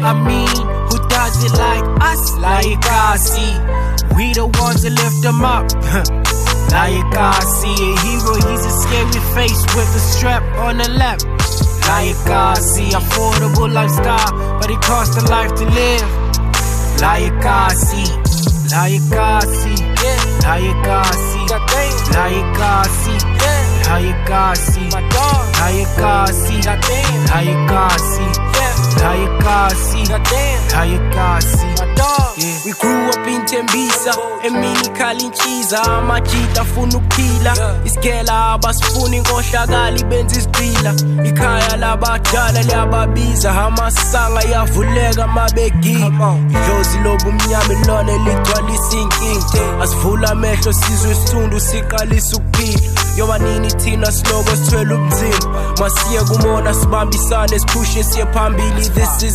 I mean, who does it like us? Like I see, we the ones that lift them up. Like I see a hero, he's a scary face with a strap on the lap. Like I see, affordable lifestyle, but it costs a life to live. Like I see, like I see, like I see, like I see, like I see, like I see, like I see, like I see, like I see. Yeah. We grew up in Tembisa, emini khalinchiza, amajita funa ukuphila, isigela abasifuna inkohlakala ibenza isigqila, ikhaya labadala liyababiza, amasanga yavuleka mabegila, idlozi lobumnyama lona ligcwalisa inkinga, asivula amehlo sizwe isithundu siqalisa ukuphila, yoba nini thina siloko sithwele ubunzima, masiye kumona sibambisane siphushe siye phambili, this is